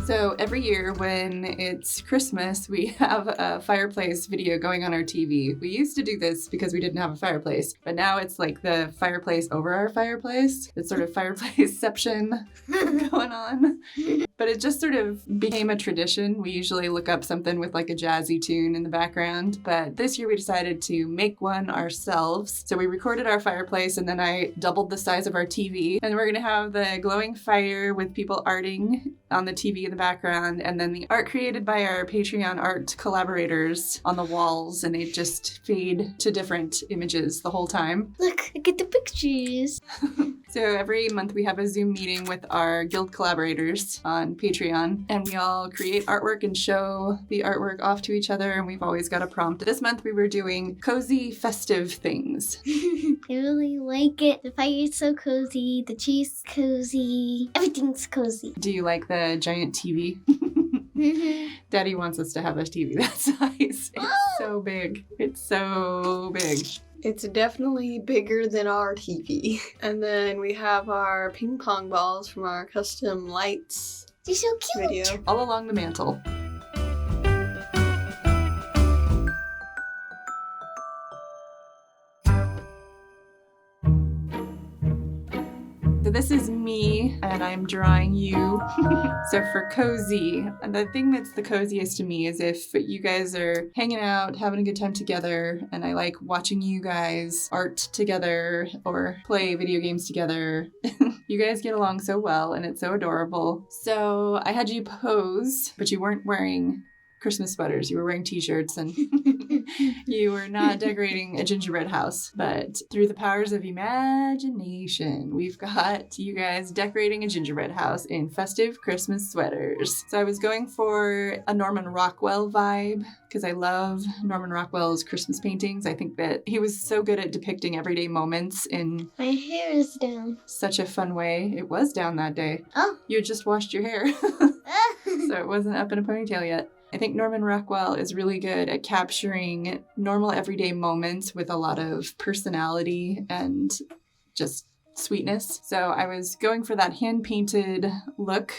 So every year when it's Christmas, we have a fireplace video going on our TV. We used to do this because we didn't have a fireplace, but now it's like the fireplace over our fireplace. It's sort of fireplaceception going on. But it just sort of became a tradition. We usually look up something with like a jazzy tune in the background, but this year we decided to make one ourselves. So we recorded our fireplace and then I doubled the size of our TV. And we're going to have the glowing fire with people arting on the TV in the background, and then the art created by our Patreon art collaborators on the walls, and they just fade to different images the whole time. Look at the pictures. So every month we have a Zoom meeting with our guild collaborators on Patreon, and we all create artwork and show the artwork off to each other, and we've always got a prompt. This month we were doing cozy, festive things. I really like it. The fire is so cozy. The cheese is cozy. Everything's cozy. Do you like the giant TV? Daddy wants us to have a TV that size. It's so big. It's so big. It's definitely bigger than our TV. And then we have our ping pong balls from our custom lights They're so cute. video. All along the mantle. So this is me, and I'm drawing you. So for cozy, and the thing that's the coziest to me is if you guys are hanging out, having a good time together, and I like watching you guys art together or play video games together. You guys get along so well, and it's so adorable. So I had you pose, but you weren't wearing Christmas sweaters. You were wearing t-shirts and you were not decorating a gingerbread house. But through the powers of imagination, we've got you guys decorating a gingerbread house in festive Christmas sweaters. So I was going for a Norman Rockwell vibe because I love Norman Rockwell's Christmas paintings. I think that he was so good at depicting everyday moments in My hair is down. such a fun way. It was down that day. Oh. You had just washed your hair, so it wasn't up in a ponytail yet. I think Norman Rockwell is really good at capturing normal everyday moments with a lot of personality and just sweetness. So I was going for that hand-painted look.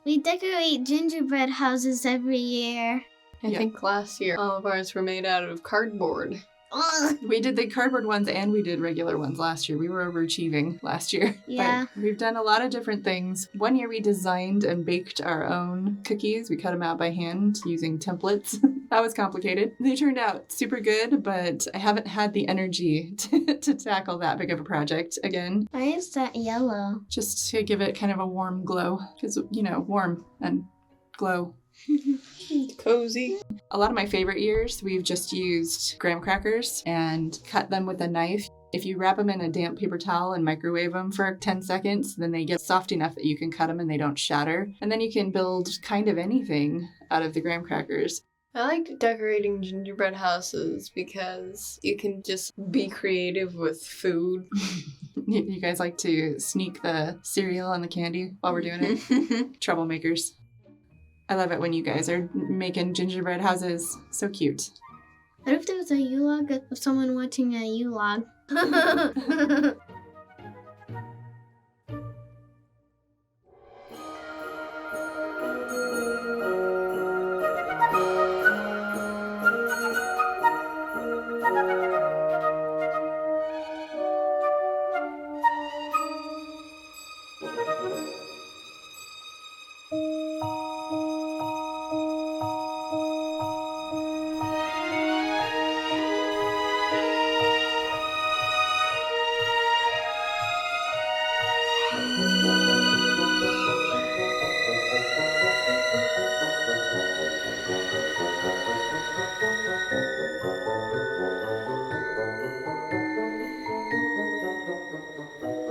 We decorate gingerbread houses every year. I think last year all of ours were made out of cardboard. Ugh. We did the cardboard ones and we did regular ones last year. We were overachieving last year. Yeah. But we've done a lot of different things. One year we designed and baked our own cookies. We cut them out by hand using templates. That was complicated. They turned out super good, but I haven't had the energy to tackle that big of a project again. Why is that yellow? Just to give it kind of a warm glow. Because, warm and glow. Cozy. A lot of my favorite years, we've just used graham crackers and cut them with a knife. If you wrap them in a damp paper towel and microwave them for 10 seconds, then they get soft enough that you can cut them and they don't shatter. And then you can build kind of anything out of the graham crackers. I like decorating gingerbread houses because you can just be creative with food. You guys like to sneak the cereal and the candy while we're doing it? Troublemakers. I love it when you guys are making gingerbread houses. So cute. What if there was a Yule Log of someone watching a Yule Log?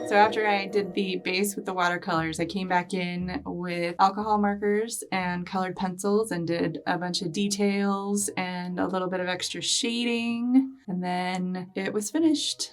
So after I did the base with the watercolors, I came back in with alcohol markers and colored pencils and did a bunch of details and a little bit of extra shading. And then it was finished.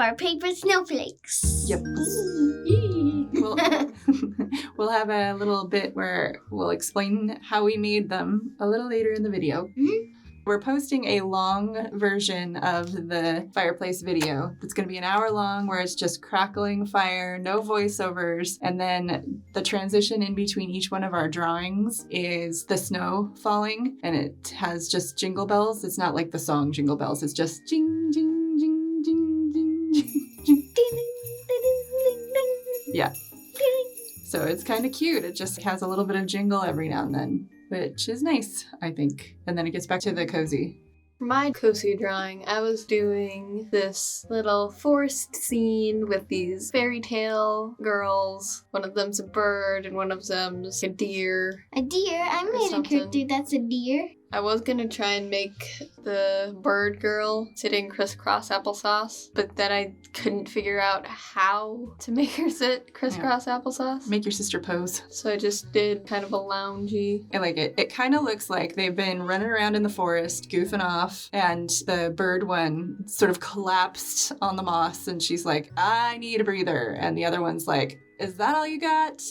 our paper snowflakes. Yep. We'll have a little bit where we'll explain how we made them a little later in the video. Mhm. We're posting a long version of the fireplace video that's going to be an hour long, where it's just crackling fire, no voiceovers, and then the transition in between each one of our drawings is the snow falling, and it has just jingle bells. It's not like the song Jingle Bells, it's just jing, jing, jing, jing, jing, jing, jing. Yeah. So it's kind of cute. It just has a little bit of jingle every now and then, which is nice, I think. And then it gets back to the cozy. For my cozy drawing, I was doing this little forest scene with these fairy tale girls. One of them's a bird and one of them's a deer. A deer? I made a something. character that's a deer. I was gonna try and make the bird girl sitting crisscross applesauce, but then I couldn't figure out how to make her sit crisscross applesauce. Make your sister pose. So I just did kind of a loungy. I like it. It kind of looks like they've been running around in the forest, goofing off, and the bird one sort of collapsed on the moss, and she's like, I need a breather. And the other one's like, is that all you got?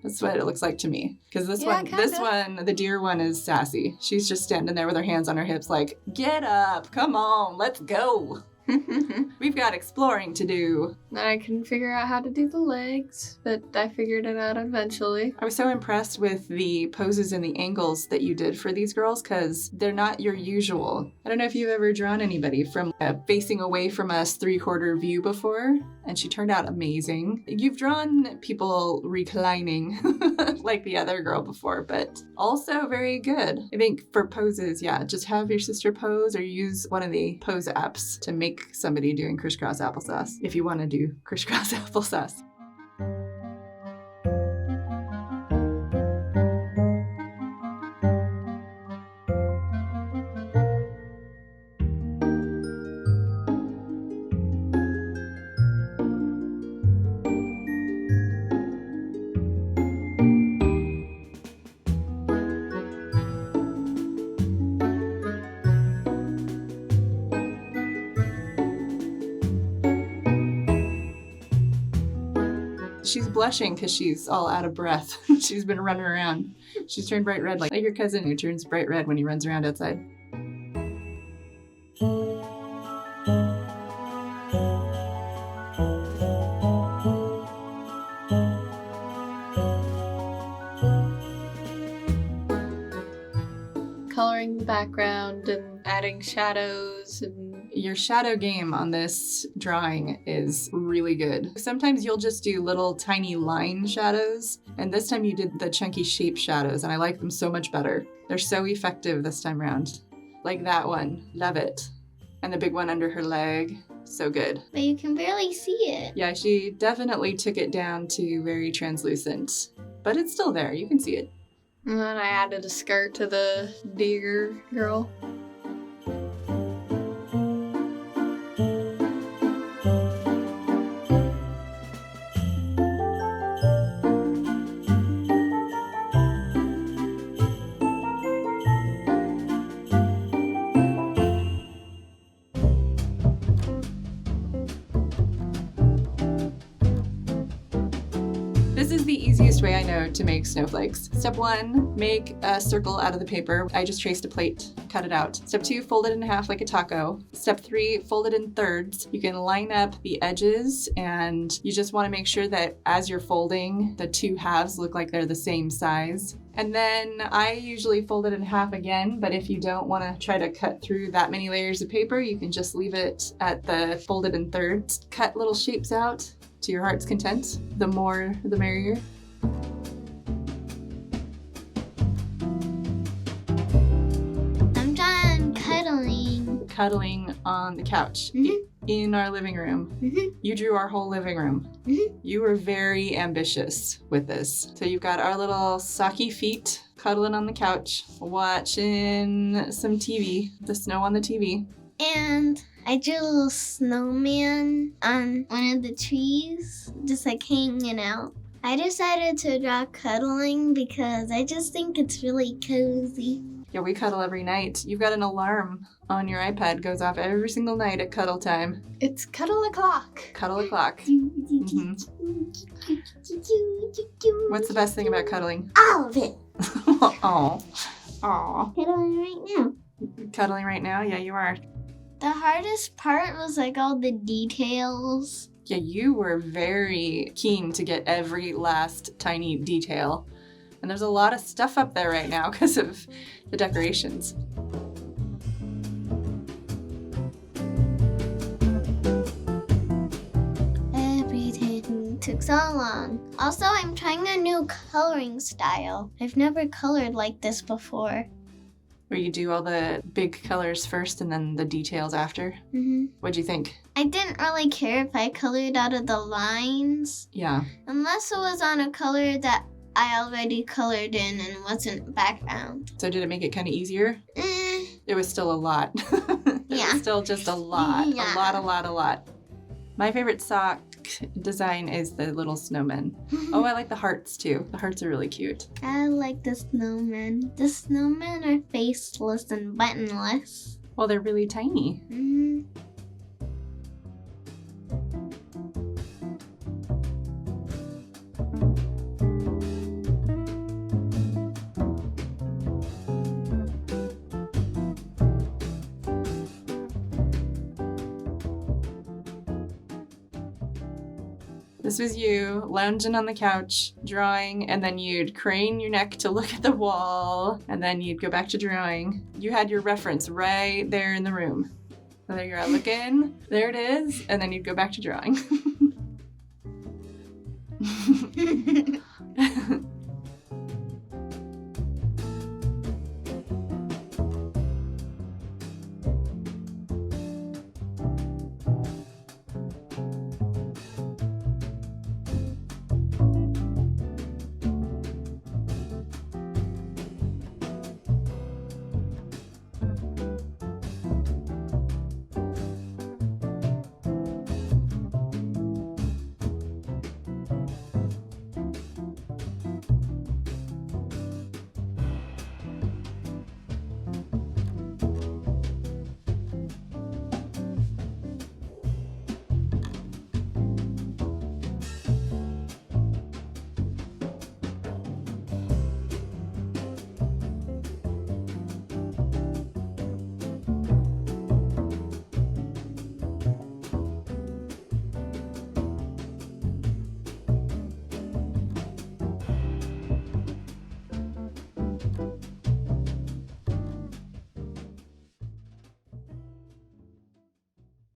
That's what it looks like to me. Because this one, the deer one is sassy. She's just standing there with her hands on her hips like, get up, come on, let's go. We've got exploring to do. I couldn't figure out how to do the legs, but I figured it out eventually. I was so impressed with the poses and the angles that you did for these girls, because they're not your usual. I don't know if you've ever drawn anybody from facing away from us 3/4 view before, and she turned out amazing. You've drawn people reclining like the other girl before, but also very good. I think for poses, yeah, just have your sister pose or use one of the pose apps to make somebody doing crisscross applesauce if you want to do crisscross applesauce. She's blushing because she's all out of breath. She's been running around. She's turned bright red, like your cousin who turns bright red when he runs around outside. Coloring the background and adding shadows and Your shadow game on this drawing is really good. Sometimes you'll just do little tiny line shadows, and this time you did the chunky shape shadows, and I like them so much better. They're so effective this time around. Like that one. Love it. And the big one under her leg. So good. But you can barely see it. Yeah, she definitely took it down to very translucent, but it's still there. You can see it. And then I added a skirt to the deer girl. This is the easiest way I know to make snowflakes. Step 1, make a circle out of the paper. I just traced a plate, cut it out. Step 2, fold it in half like a taco. Step 3, fold it in thirds. You can line up the edges, and you just want to make sure that as you're folding, the two halves look like they're the same size. And then I usually fold it in half again, but if you don't want to try to cut through that many layers of paper, you can just leave it at the folded in thirds. Cut little shapes out to your heart's content. The more, the merrier. I'm done Cuddling on the couch Mhm. in our living room. Mhm. You drew our whole living room. Mhm. You were very ambitious with this. So you've got our little socky feet cuddling on the couch, watching some TV, the snow on the TV. And I drew a little snowman on one of the trees, just like hanging out. I decided to draw cuddling because I just think it's really cozy. Yeah, we cuddle every night. You've got an alarm on your iPad, goes off every single night at cuddle time. It's cuddle o'clock. Cuddle o'clock. What's the best thing about cuddling? All of it. Aw. Aw. Cuddling right now. Cuddling right now? Yeah, you are. The hardest part was like all the details. Yeah, you were very keen to get every last tiny detail. And there's a lot of stuff up there right now because of the decorations. Everything took so long. Also, I'm trying a new coloring style. I've never colored like this before. Where you do all the big colors first and then the details after. What'd you think? I didn't really care if I colored out of the lines. Yeah. Unless it was on a color that I already colored in and wasn't background. So did it make it kind of easier? It was still a lot. It Yeah. was still just a lot. Yeah. A lot. My favorite sock design is the little snowmen. Oh, I like the hearts too. The hearts are really cute. I like the snowmen. The snowmen are faceless and buttonless. Well, they're really tiny. This was you lounging on the couch, drawing, and then you'd crane your neck to look at the wall, and then you'd go back to drawing. You had your reference right there in the room. So there you're at looking, there it is, and then you'd go back to drawing.